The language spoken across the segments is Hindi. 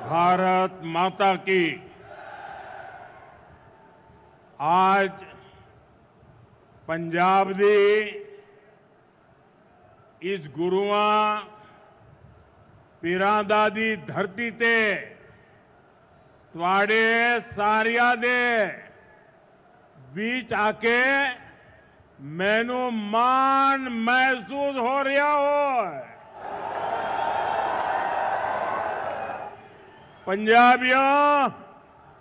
भारत माता की। आज पंजाब दी इस गुरुआं पीरां दी धरती ते तुहाडे सारियां दे बीच आके मैनू मान महसूस हो रहा हो। पंजाबियों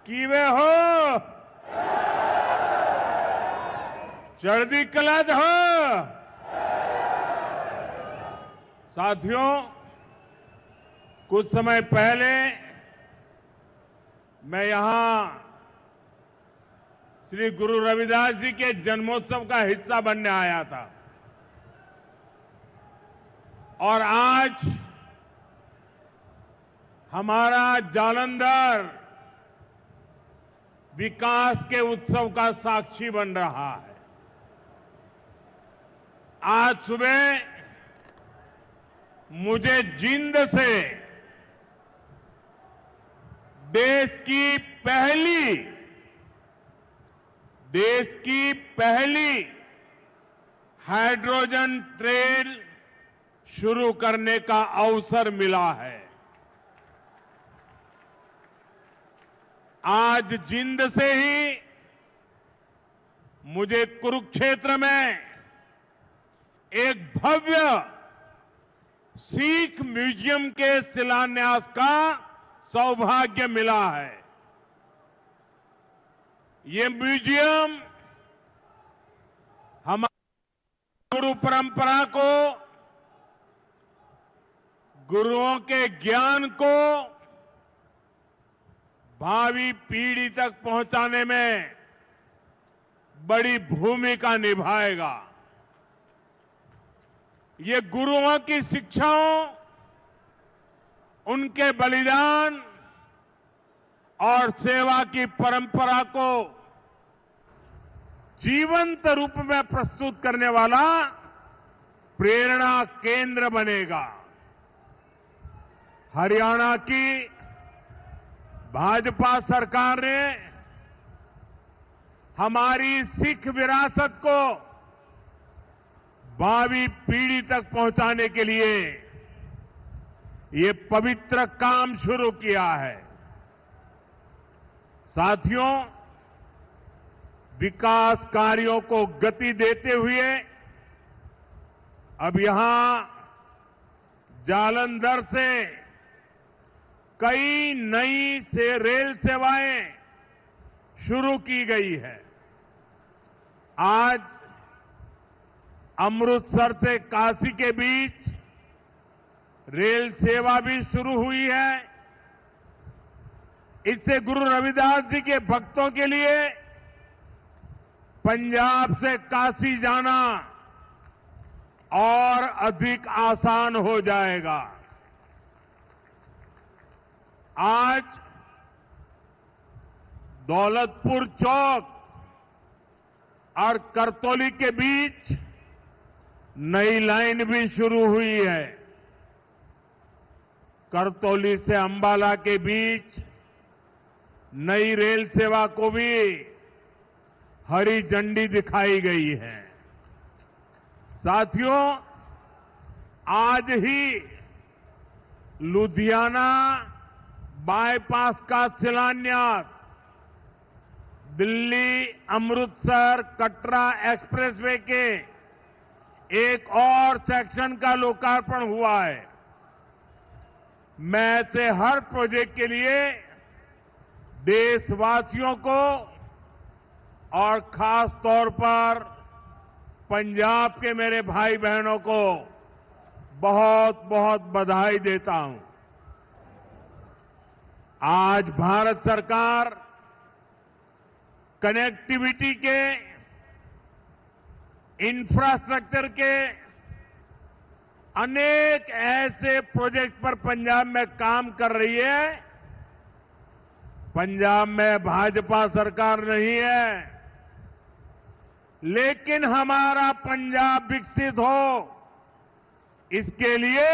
किवे हो? चढ़दी कला च हो? साथियों, कुछ समय पहले मैं यहां श्री गुरु रविदास जी के जन्मोत्सव का हिस्सा बनने आया था और आज हमारा जालंधर विकास के उत्सव का साक्षी बन रहा है। आज सुबह मुझे जींद से देश की पहली हाइड्रोजन ट्रेन शुरू करने का अवसर मिला है। आज जींद से ही मुझे कुरुक्षेत्र में एक भव्य सिख म्यूजियम के शिलान्यास का सौभाग्य मिला है। ये म्यूजियम हमारी गुरु परंपरा को, गुरुओं के ज्ञान को भावी पीढ़ी तक पहुंचाने में बड़ी भूमिका निभाएगा। ये गुरुओं की शिक्षाओं, उनके बलिदान और सेवा की परंपरा को जीवंत रूप में प्रस्तुत करने वाला प्रेरणा केंद्र बनेगा। हरियाणा की भाजपा सरकार ने हमारी सिख विरासत को भावी पीढ़ी तक पहुंचाने के लिए ये पवित्र काम शुरू किया है। साथियों, विकास कार्यों को गति देते हुए अब यहां जालंधर से कई नई रेल सेवाएं शुरू की गई है। आज अमृतसर से काशी के बीच रेल सेवा भी शुरू हुई है। इससे गुरु रविदास जी के भक्तों के लिए पंजाब से काशी जाना और अधिक आसान हो जाएगा। आज दौलतपुर चौक और करतौली के बीच नई लाइन भी शुरू हुई है। करतौली से अंबाला के बीच नई रेल सेवा को भी हरी झंडी दिखाई गई है। साथियों, आज ही लुधियाना बाईपास का शिलान्यास, दिल्ली अमृतसर कटरा एक्सप्रेसवे के एक और सेक्शन का लोकार्पण हुआ है। मैं ऐसे हर प्रोजेक्ट के लिए देशवासियों को और खास तौर पर पंजाब के मेरे भाई बहनों को बहुत बहुत बधाई देता हूं। आज भारत सरकार कनेक्टिविटी के, इंफ्रास्ट्रक्चर के अनेक ऐसे प्रोजेक्ट पर पंजाब में काम कर रही है। पंजाब में भाजपा सरकार नहीं है, लेकिन हमारा पंजाब विकसित हो, इसके लिए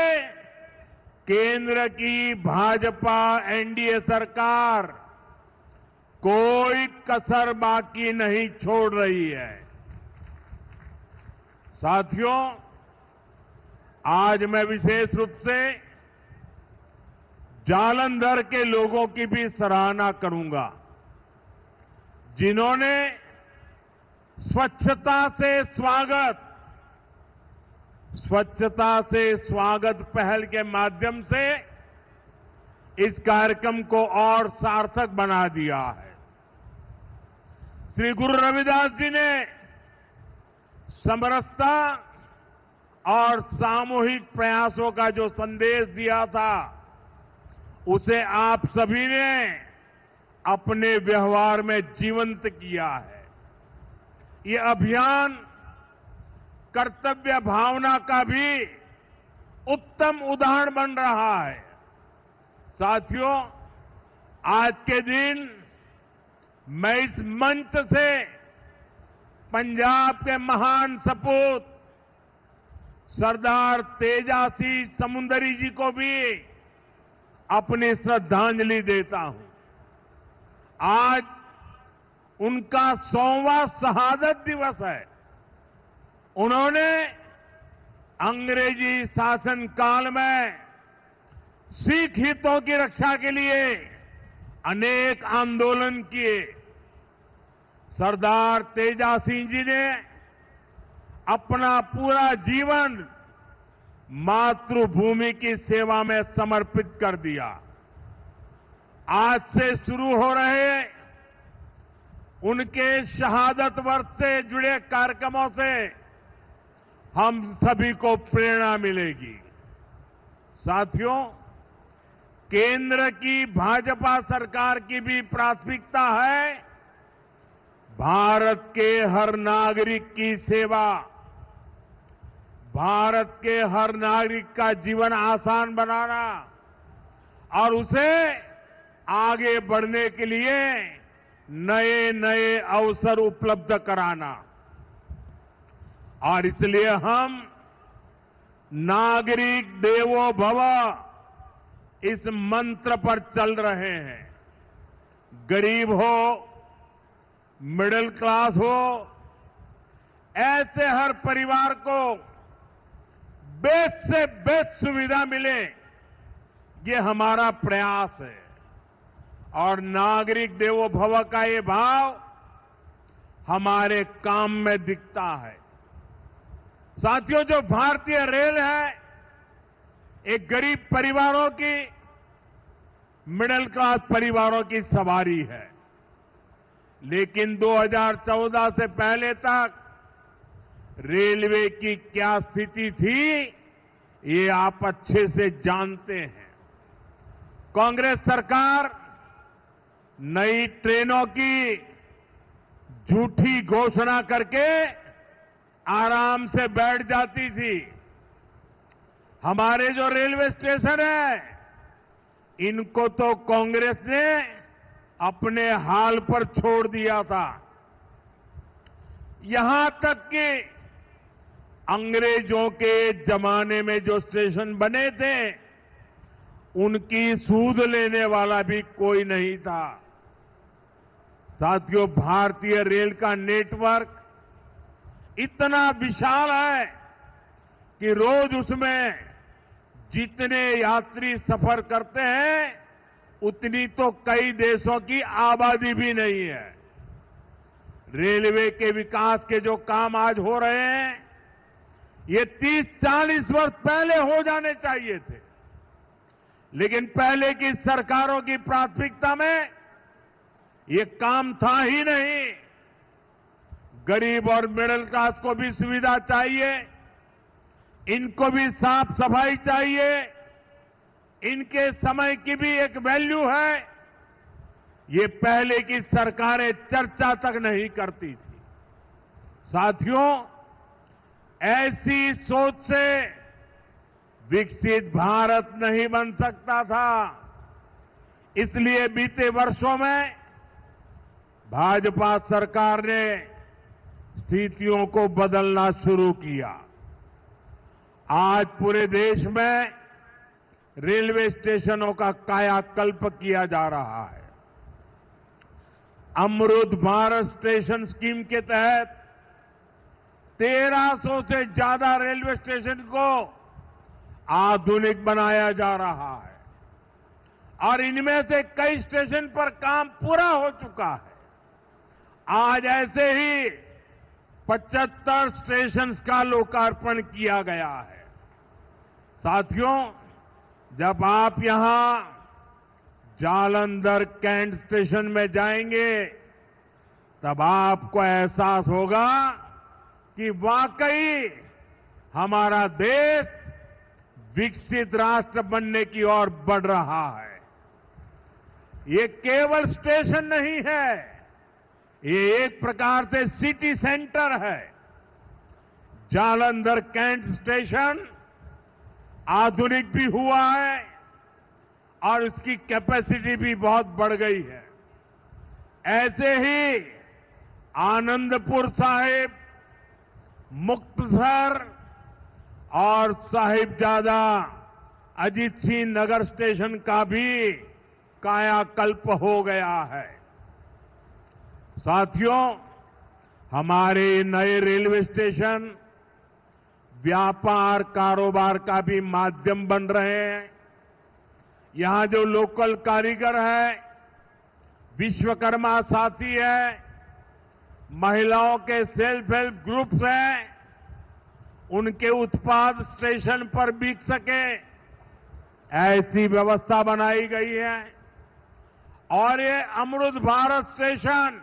केंद्र की भाजपा एनडीए सरकार कोई कसर बाकी नहीं छोड़ रही है। साथियों, आज मैं विशेष रूप से जालंधर के लोगों की भी सराहना करूंगा, जिन्होंने स्वच्छता से स्वागत पहल के माध्यम से इस कार्यक्रम को और सार्थक बना दिया है। श्री गुरु रविदास जी ने समरसता और सामूहिक प्रयासों का जो संदेश दिया था, उसे आप सभी ने अपने व्यवहार में जीवंत किया है। ये अभियान कर्तव्य भावना का भी उत्तम उदाहरण बन रहा है। साथियों, आज के दिन मैं इस मंच से पंजाब के महान सपूत सरदार तेजासी समुंदरी जी को भी अपनी श्रद्धांजलि देता हूं। आज उनका 100वां शहादत दिवस है। उन्होंने अंग्रेजी शासन काल में सिख हितों की रक्षा के लिए अनेक आंदोलन किए। सरदार तेजासी जी ने अपना पूरा जीवन मातृभूमि की सेवा में समर्पित कर दिया। आज से शुरू हो रहे उनके शहादत वर्ष से जुड़े कार्यक्रमों से हम सभी को प्रेरणा मिलेगी। साथियों, केंद्र की भाजपा सरकार की भी प्राथमिकता है भारत के हर नागरिक की सेवा, भारत के हर नागरिक का जीवन आसान बनाना और उसे आगे बढ़ने के लिए नए नए अवसर उपलब्ध कराना। और इसलिए हम नागरिक देवो भव इस मंत्र पर चल रहे हैं। गरीब हो, मिडिल क्लास हो, ऐसे हर परिवार को बेस्ट से बेस्ट सुविधा मिले, ये हमारा प्रयास है। और नागरिक देवो भव का ये भाव हमारे काम में दिखता है। साथियों, जो भारतीय रेल है, एक गरीब परिवारों की, मिडिल क्लास परिवारों की सवारी है। लेकिन 2014 से पहले तक रेलवे की क्या स्थिति थी, ये आप अच्छे से जानते हैं। कांग्रेस सरकार नई ट्रेनों की झूठी घोषणा करके आराम से बैठ जाती थी। हमारे जो रेलवे स्टेशन है, इनको तो कांग्रेस ने अपने हाल पर छोड़ दिया था। यहां तक कि अंग्रेजों के जमाने में जो स्टेशन बने थे, उनकी सूद लेने वाला भी कोई नहीं था। साथियों, भारतीय रेल का नेटवर्क इतना विशाल है कि रोज उसमें जितने यात्री सफर करते हैं, उतनी तो कई देशों की आबादी भी नहीं है। रेलवे के विकास के जो काम आज हो रहे हैं, ये 30-40 वर्ष पहले हो जाने चाहिए थे। लेकिन पहले की सरकारों की प्राथमिकता में ये काम था ही नहीं। गरीब और मिडिल क्लास को भी सुविधा चाहिए, इनको भी साफ सफाई चाहिए, इनके समय की भी एक वैल्यू है। ये पहले की सरकारें चर्चा तक नहीं करती थी। साथियों, ऐसी सोच से विकसित भारत नहीं बन सकता था। इसलिए बीते वर्षों में भाजपा सरकार ने स्थितियों को बदलना शुरू किया। आज पूरे देश में रेलवे स्टेशनों का कायाकल्प किया जा रहा है। अमृत भारत स्टेशन स्कीम के तहत 1300 से ज्यादा रेलवे स्टेशन को आधुनिक बनाया जा रहा है और इनमें से कई स्टेशन पर काम पूरा हो चुका है। आज ऐसे ही 75 स्टेशन का लोकार्पण किया गया है। साथियों, जब आप यहां जालंधर कैंट स्टेशन में जाएंगे तब आपको एहसास होगा कि वाकई हमारा देश विकसित राष्ट्र बनने की ओर बढ़ रहा है। ये केवल स्टेशन नहीं है, ये एक प्रकार से सिटी सेंटर है। जालंधर कैंट स्टेशन आधुनिक भी हुआ है और इसकी कैपेसिटी भी बहुत बढ़ गई है। ऐसे ही आनंदपुर साहिब, मुक्तसर और साहिबजादा अजीत सिंह नगर स्टेशन का भी कायाकल्प हो गया है। साथियों, हमारे नए रेलवे स्टेशन व्यापार कारोबार का भी माध्यम बन रहे हैं। यहां जो लोकल कारीगर है, विश्वकर्मा साथी है, महिलाओं के सेल्फ हेल्प ग्रुप्स हैं, उनके उत्पाद स्टेशन पर बिक सके, ऐसी व्यवस्था बनाई गई है। और ये अमृत भारत स्टेशन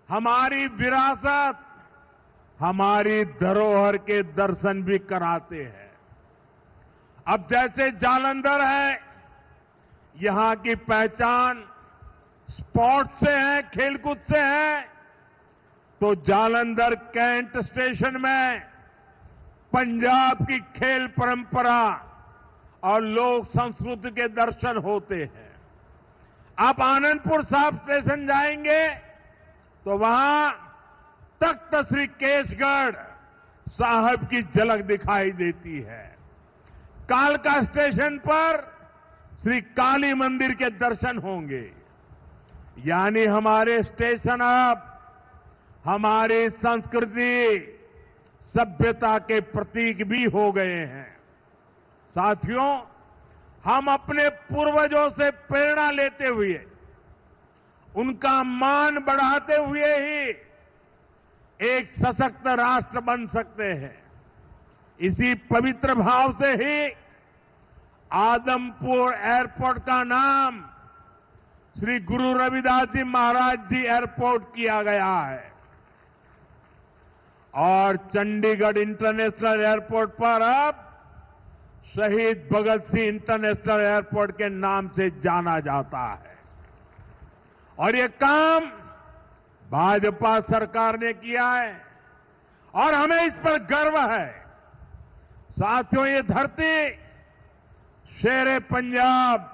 हमारी विरासत, हमारी धरोहर के दर्शन भी कराते हैं। अब जैसे जालंधर है, यहां की पहचान स्पोर्ट्स से है, खेलकूद से है, तो जालंधर कैंट स्टेशन में पंजाब की खेल परंपरा और लोक संस्कृति के दर्शन होते हैं। आप आनंदपुर साहिब स्टेशन जाएंगे तो वहां तख्त श्री केशगढ़ साहब की झलक दिखाई देती है। कालका स्टेशन पर श्री काली मंदिर के दर्शन होंगे। यानी हमारे स्टेशन अब हमारी संस्कृति, सभ्यता के प्रतीक भी हो गए हैं। साथियों, हम अपने पूर्वजों से प्रेरणा लेते हुए, उनका मान बढ़ाते हुए ही एक सशक्त राष्ट्र बन सकते हैं। इसी पवित्र भाव से ही आदमपुर एयरपोर्ट का नाम श्री गुरु रविदास जी महाराज जी एयरपोर्ट किया गया है और चंडीगढ़ इंटरनेशनल एयरपोर्ट पर अब शहीद भगत सिंह इंटरनेशनल एयरपोर्ट के नाम से जाना जाता है। और ये काम भाजपा सरकार ने किया है और हमें इस पर गर्व है। साथियों, ये धरती शेरे पंजाब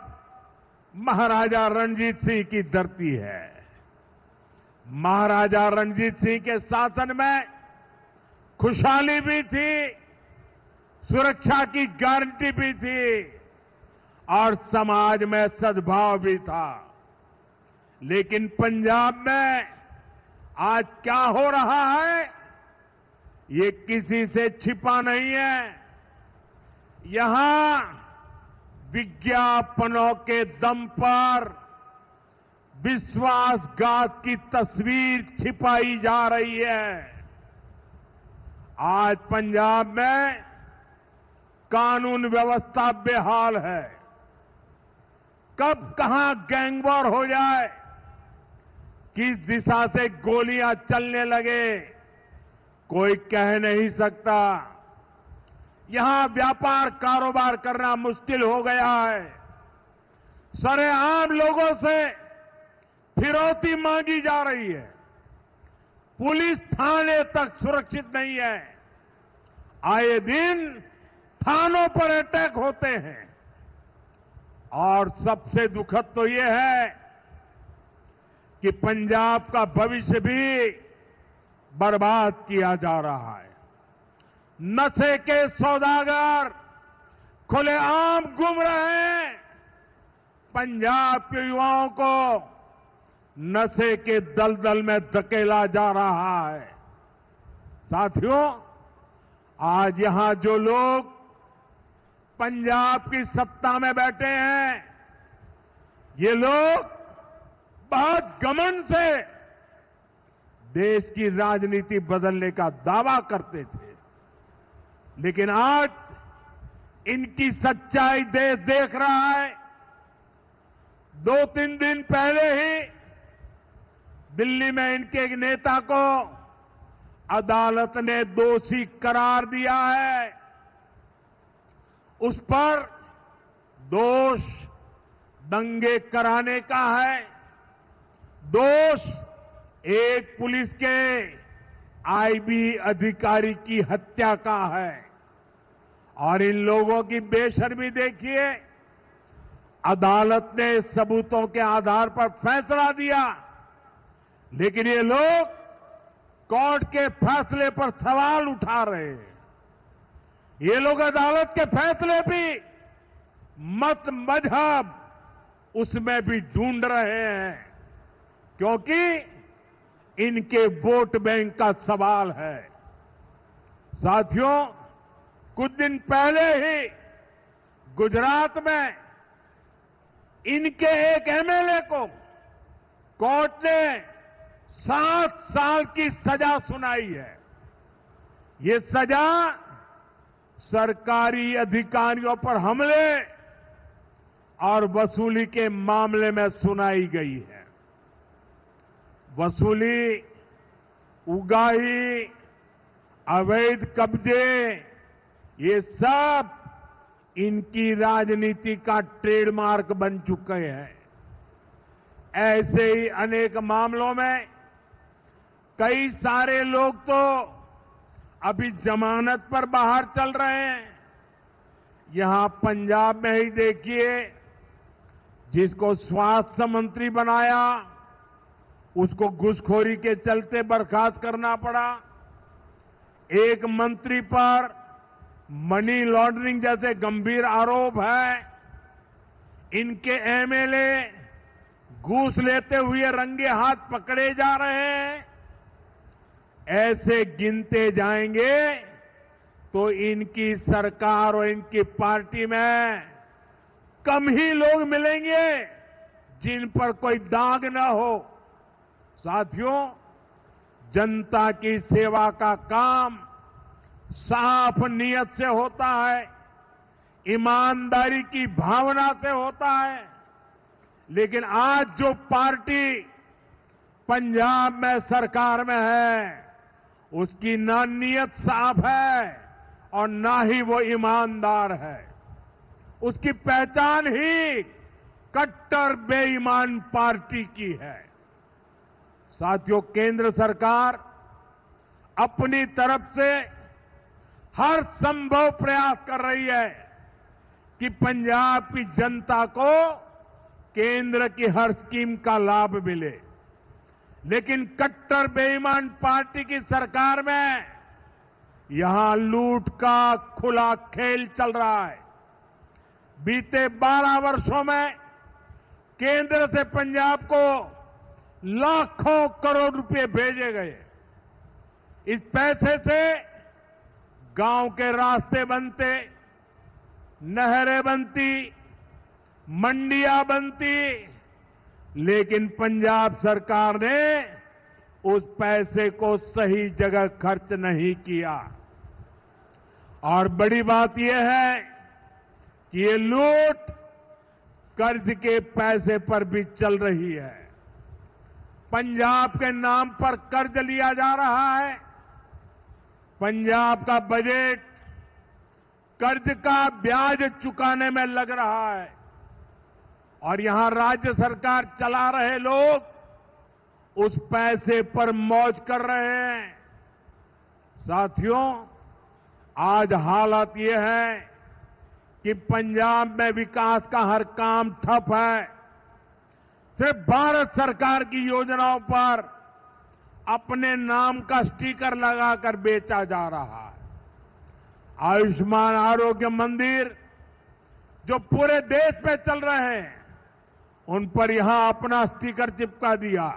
महाराजा रणजीत सिंह की धरती है। महाराजा रणजीत सिंह के शासन में खुशहाली भी थी, सुरक्षा की गारंटी भी थी और समाज में सद्भाव भी था। लेकिन पंजाब में आज क्या हो रहा है, ये किसी से छिपा नहीं है। यहां विज्ञापनों के दम पर विश्वासघात की तस्वीर छिपाई जा रही है। आज पंजाब में कानून व्यवस्था बेहाल है। कब कहां गैंगवॉर हो जाए, किस दिशा से गोलियां चलने लगे, कोई कह नहीं सकता। यहां व्यापार कारोबार करना मुश्किल हो गया है। सरेआम लोगों से फिरौती मांगी जा रही है। पुलिस थाने तक सुरक्षित नहीं है। आए दिन थानों पर अटैक होते हैं और सबसे दुखद तो यह है कि पंजाब का भविष्य भी बर्बाद किया जा रहा है। नशे के सौदागर खुलेआम घूम रहे हैं। पंजाब के युवाओं को नशे के दलदल में धकेला जा रहा है। साथियों, आज यहां जो लोग पंजाब की सत्ता में बैठे हैं, ये लोग बहुत घमंड से देश की राजनीति बदलने का दावा करते थे, लेकिन आज इनकी सच्चाई देश देख रहा है। 2-3 दिन पहले ही दिल्ली में इनके एक नेता को अदालत ने दोषी करार दिया है। उस पर दोष दंगे कराने का है, दोष एक पुलिस के आईबी अधिकारी की हत्या का है। और इन लोगों की बेशर्मी देखिए, अदालत ने सबूतों के आधार पर फैसला दिया, लेकिन ये लोग कोर्ट के फैसले पर सवाल उठा रहे हैं। ये लोग अदालत के फैसले भी मत मजहब उसमें भी ढूंढ रहे हैं, क्योंकि इनके वोट बैंक का सवाल है। साथियों, कुछ दिन पहले ही गुजरात में इनके एक एमएलए को कोर्ट ने 7 साल की सजा सुनाई है। ये सजा सरकारी अधिकारियों पर हमले और वसूली के मामले में सुनाई गई है। वसूली, उगाही, अवैध कब्जे, ये सब इनकी राजनीति का ट्रेडमार्क बन चुके हैं। ऐसे ही अनेक मामलों में कई सारे लोग तो अभी जमानत पर बाहर चल रहे हैं। यहां पंजाब में ही देखिए, जिसको स्वास्थ्य मंत्री बनाया उसको घूसखोरी के चलते बर्खास्त करना पड़ा। एक मंत्री पर मनी लॉन्ड्रिंग जैसे गंभीर आरोप है। इनके एमएलए घूस लेते हुए रंगे हाथ पकड़े जा रहे हैं। ऐसे गिनते जाएंगे तो इनकी सरकार और इनकी पार्टी में कम ही लोग मिलेंगे जिन पर कोई दाग न हो। साथियों, जनता की सेवा का काम साफ नियत से होता है, ईमानदारी की भावना से होता है। लेकिन आज जो पार्टी पंजाब में सरकार में है, उसकी ना नियत साफ है और ना ही वो ईमानदार है। उसकी पहचान ही कट्टर बेईमान पार्टी की है। साथियों, केंद्र सरकार अपनी तरफ से हर संभव प्रयास कर रही है कि पंजाब की जनता को केंद्र की हर स्कीम का लाभ मिले, लेकिन कट्टर बेईमान पार्टी की सरकार में यहां लूट का खुला खेल चल रहा है। बीते 12 वर्षों में केंद्र से पंजाब को लाखों करोड़ रुपए भेजे गए। इस पैसे से गांव के रास्ते बनते, नहरें बनती, मंडियां बनती, लेकिन पंजाब सरकार ने उस पैसे को सही जगह खर्च नहीं किया। और बड़ी बात यह है कि ये लूट कर्ज के पैसे पर भी चल रही है। पंजाब के नाम पर कर्ज लिया जा रहा है। पंजाब का बजट कर्ज का ब्याज चुकाने में लग रहा है और यहां राज्य सरकार चला रहे लोग उस पैसे पर मौज कर रहे हैं। साथियों, आज हालत यह है कि पंजाब में विकास का हर काम ठप है। सिर्फ भारत सरकार की योजनाओं पर अपने नाम का स्टिकर लगाकर बेचा जा रहा है। आयुष्मान आरोग्य मंदिर जो पूरे देश में चल रहे हैं, उन पर यहां अपना स्टिकर चिपका दिया।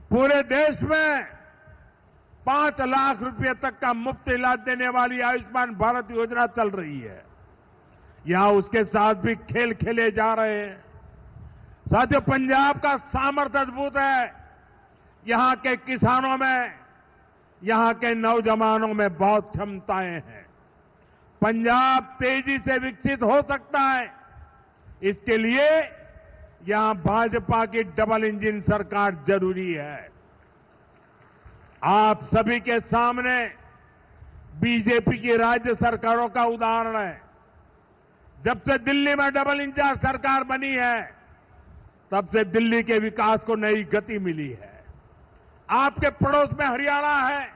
पूरे देश में 5 लाख रुपए तक का मुफ्त इलाज देने वाली आयुष्मान भारत योजना चल रही है। यहां उसके साथ भी खेल खेले जा रहे हैं। साथियों, पंजाब का सामर्थ्य अद्भुत है। यहां के किसानों में, यहां के नौजवानों में बहुत क्षमताएं हैं। पंजाब तेजी से विकसित हो सकता है। इसके लिए यहां भाजपा की डबल इंजन सरकार जरूरी है। आप सभी के सामने बीजेपी की राज्य सरकारों का उदाहरण है। जब से दिल्ली में डबल इंजन सरकार बनी है, तब से दिल्ली के विकास को नई गति मिली है। आपके पड़ोस में हरियाणा है,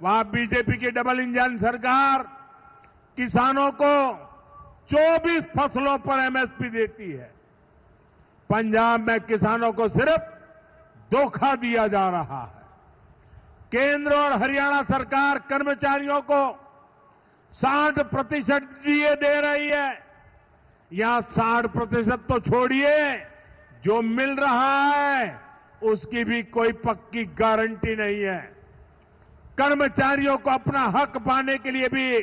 वहां बीजेपी की डबल इंजन सरकार किसानों को 24 फसलों पर एमएसपी देती है। पंजाब में किसानों को सिर्फ धोखा दिया जा रहा है। केंद्र और हरियाणा सरकार कर्मचारियों को 60% डीए दे रही है। यहां 60% तो छोड़िए, जो मिल रहा है उसकी भी कोई पक्की गारंटी नहीं है। कर्मचारियों को अपना हक पाने के लिए भी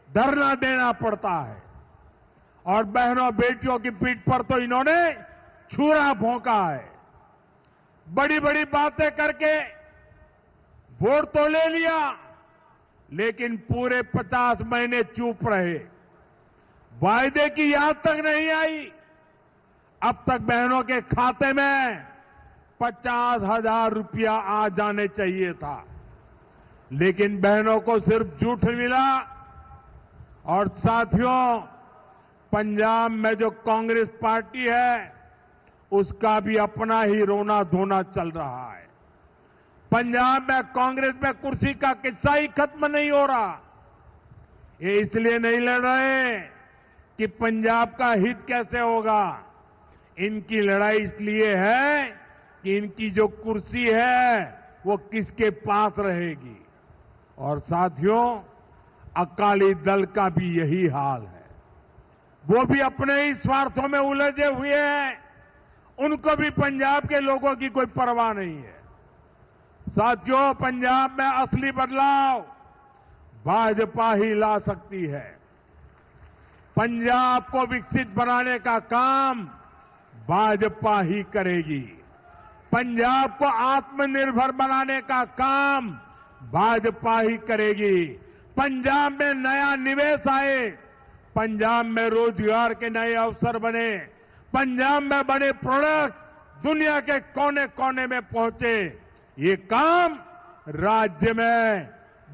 धरना देना पड़ता है। और बहनों बेटियों की पीठ पर तो इन्होंने छुरा भोंका है। बड़ी बड़ी बातें करके वोट तो ले लिया, लेकिन पूरे 50 महीने चुप रहे। वायदे की याद तक नहीं आई। अब तक बहनों के खाते में 50,000 रुपया आ जाने चाहिए था, लेकिन बहनों को सिर्फ झूठ मिला। और साथियों, पंजाब में जो कांग्रेस पार्टी है, उसका भी अपना ही रोना धोना चल रहा है। पंजाब में कांग्रेस में कुर्सी का किस्सा ही खत्म नहीं हो रहा। ये इसलिए नहीं लड़ रहे कि पंजाब का हित कैसे होगा। इनकी लड़ाई इसलिए है कि इनकी जो कुर्सी है वो किसके पास रहेगी। और साथियों, अकाली दल का भी यही हाल है। वो भी अपने ही स्वार्थों में उलझे हुए हैं। उनको भी पंजाब के लोगों की कोई परवाह नहीं है। साथियों, पंजाब में असली बदलाव भाजपा ही ला सकती है। पंजाब को विकसित बनाने का काम भाजपा ही करेगी। पंजाब को आत्मनिर्भर बनाने का काम भाजपा ही करेगी। पंजाब में नया निवेश आए, पंजाब में रोजगार के नए अवसर बने, पंजाब में बने प्रोडक्ट दुनिया के कोने कोने में पहुंचे, ये काम राज्य में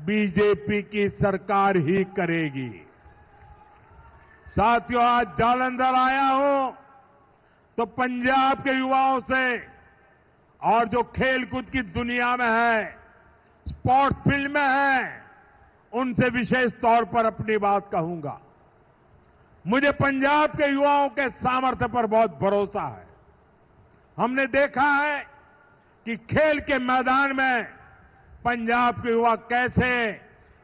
बीजेपी की सरकार ही करेगी। साथियों, आज जालंधर आया हूं तो पंजाब के युवाओं से और जो खेलकूद की दुनिया में है, स्पोर्ट्स फील्ड में है, उनसे विशेष तौर पर अपनी बात कहूंगा। मुझे पंजाब के युवाओं के सामर्थ्य पर बहुत भरोसा है। हमने देखा है कि खेल के मैदान में पंजाब के युवा कैसे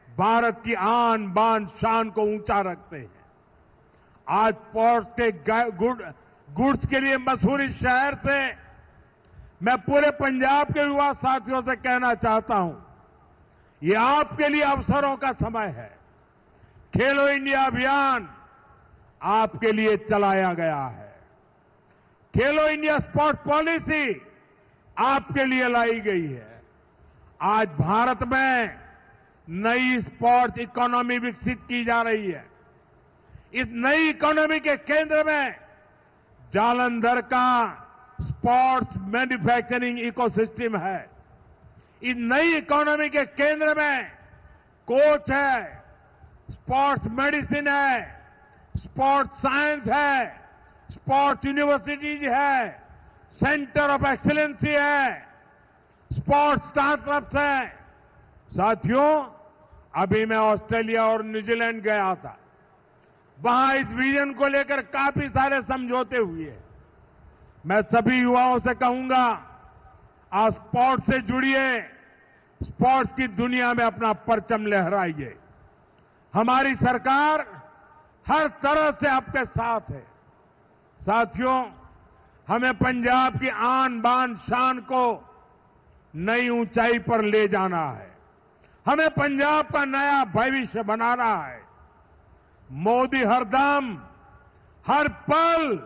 भारत की आन बान शान को ऊंचा रखते हैं। आज स्पोर्ट्स के गुड्स के लिए मशहूर इस शहर से मैं पूरे पंजाब के युवा साथियों से कहना चाहता हूं, ये आपके लिए अवसरों का समय है। खेलो इंडिया अभियान आपके लिए चलाया गया है। खेलो इंडिया स्पोर्ट्स पॉलिसी आपके लिए लाई गई है। आज भारत में नई स्पोर्ट्स इकोनॉमी विकसित की जा रही है। इस नई इकोनॉमी के केंद्र में जालंधर का स्पोर्ट्स मैन्युफैक्चरिंग इकोसिस्टम है। इस नई इकोनॉमी के केंद्र में कोच है, स्पोर्ट्स मेडिसिन है, स्पोर्ट्स साइंस है, स्पोर्ट्स यूनिवर्सिटीज है, सेंटर ऑफ एक्सीलेंसी है, स्पोर्ट्स स्टार्टअप्स है। साथियों, अभी मैं ऑस्ट्रेलिया और न्यूजीलैंड गया था। वहां इस विजन को लेकर काफी सारे समझौते हुए। मैं सभी युवाओं से कहूंगा, आप स्पोर्ट्स से जुड़िए, स्पोर्ट्स की दुनिया में अपना परचम लहराइए। हमारी सरकार हर तरह से आपके साथ है। साथियों, हमें पंजाब की आन बान शान को नई ऊंचाई पर ले जाना है। हमें पंजाब का नया भविष्य बनाना है। मोदी हरदम हर पल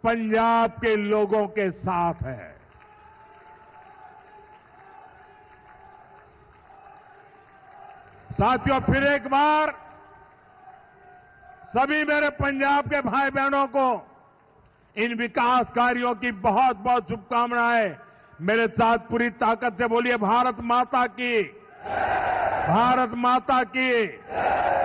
पंजाब के लोगों के साथ है। साथियों, फिर एक बार सभी मेरे पंजाब के भाई बहनों को इन विकास कार्यों की बहुत बहुत शुभकामनाएं। मेरे साथ पूरी ताकत से बोलिए, भारत माता की, भारत माता की।